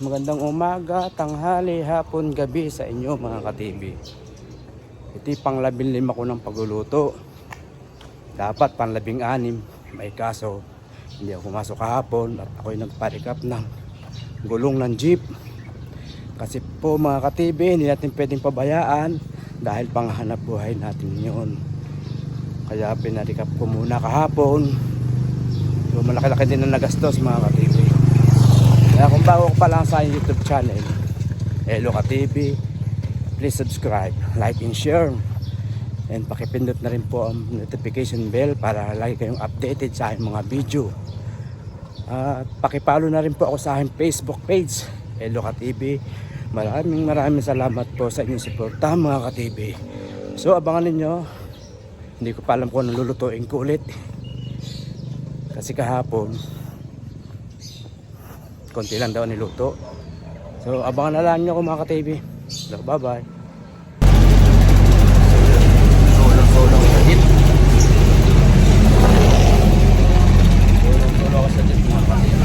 Magandang umaga, tanghali, hapon, gabi sa inyo mga ka-TV. Ito pang 15 ko ng pagluluto. Dapat pang 16. May kaso, hindi ako pumasok kahapon at ako'y nagparikap ng gulong ng jeep. Kasi po mga ka-TV, hindi natin pwedeng pabayaan dahil panghanap buhay natin yun. Kaya pinarikap ko muna kahapon. So malaki-laki din ang nagastos mga ka-TV. Kaya kung bago ka pa lang sa YouTube channel, Elo ka-TV, please subscribe, like and share. And pakipindot na rin po ang notification bell para lagi kayong updated sa aking mga video. At pakipalo na rin po ako sa aking Facebook page, Elo ka-TV. Maraming salamat po sa inyong suporta mga ka-TV. So abangan ninyo, hindi ko pa alam kung anong lulutuin ko ulit. Kasi kahapon, konti lang daw niluto. So abangan na lang nyo ako mga ka-TV. So, bye bye. Solong sa jeep. Solong ako sa jeep mga ka-TV.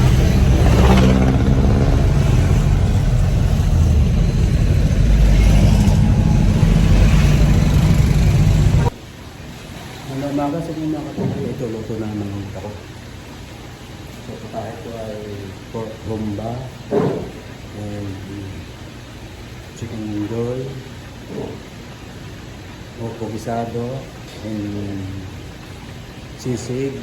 Magandang umaga sa inyo mga ka-TV. Ito luto na naman ako. So kahit ko ay pork bomba and chicken joy, opo gisado and sisig.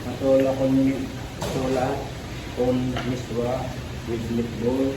Patola con miswa with meatball.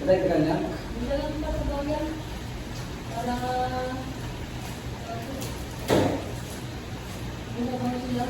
Electrical niya? Hindi lang pa sa bayan. Para ano ba sila?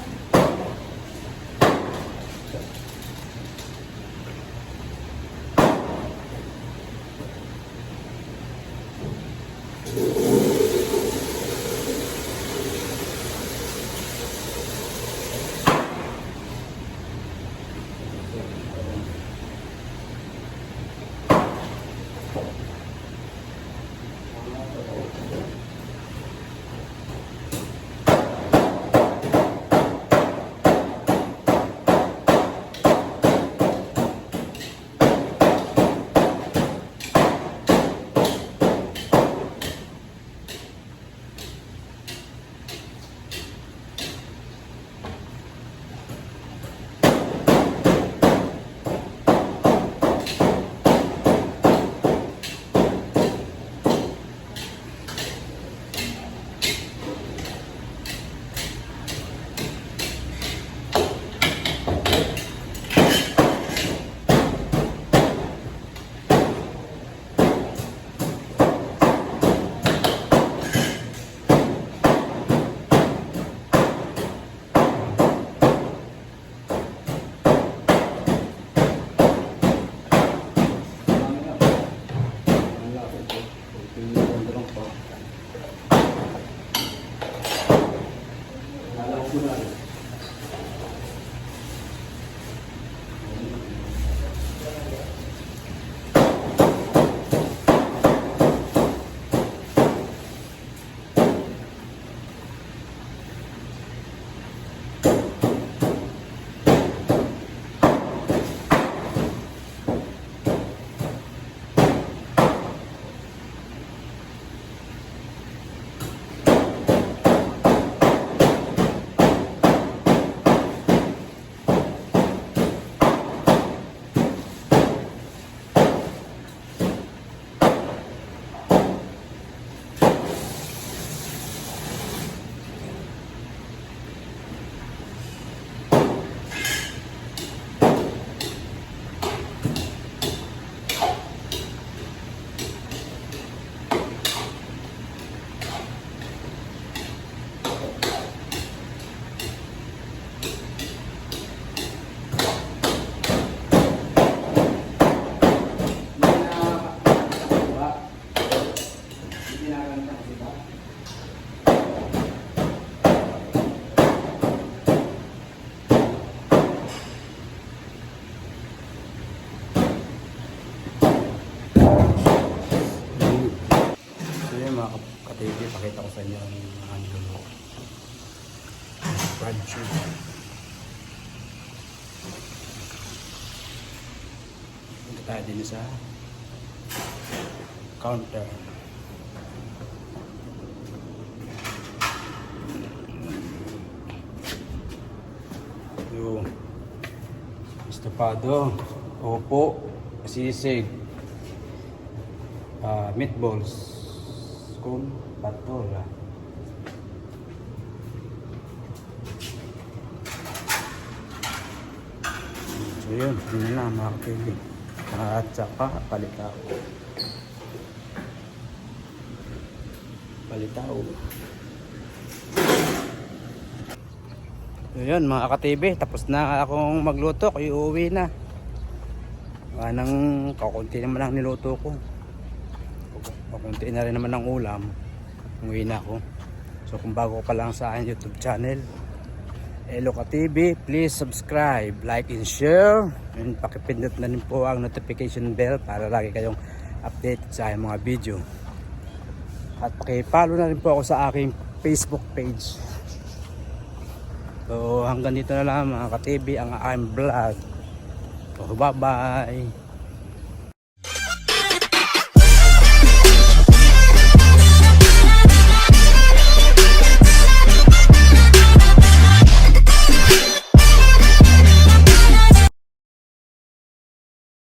Ka-TV, pakita ko sa inyo ang mga niluluto. Fried chicken. Punta tayo din sa counter. Yung estopado, opo, sisig, meatballs, kung patola. So yun, yun na mga kapili. At saka palitaw. So yun mga ka-TV, tapos na akong magluto, kayo uwi na. Nang kakunti naman ang niluto ko. Pakunti na rin naman ang ulam. Umuwi na ako. So kung bago pa lang sa aking YouTube channel, Eloka TV, please subscribe, like and share, and pakipindot na rin po ang notification bell para lagi kayong updated sa aking mga video. At pakipollow na rin po ako sa aking Facebook page. So hanggang dito na lang mga ka-TV ang aking vlog. So bye bye.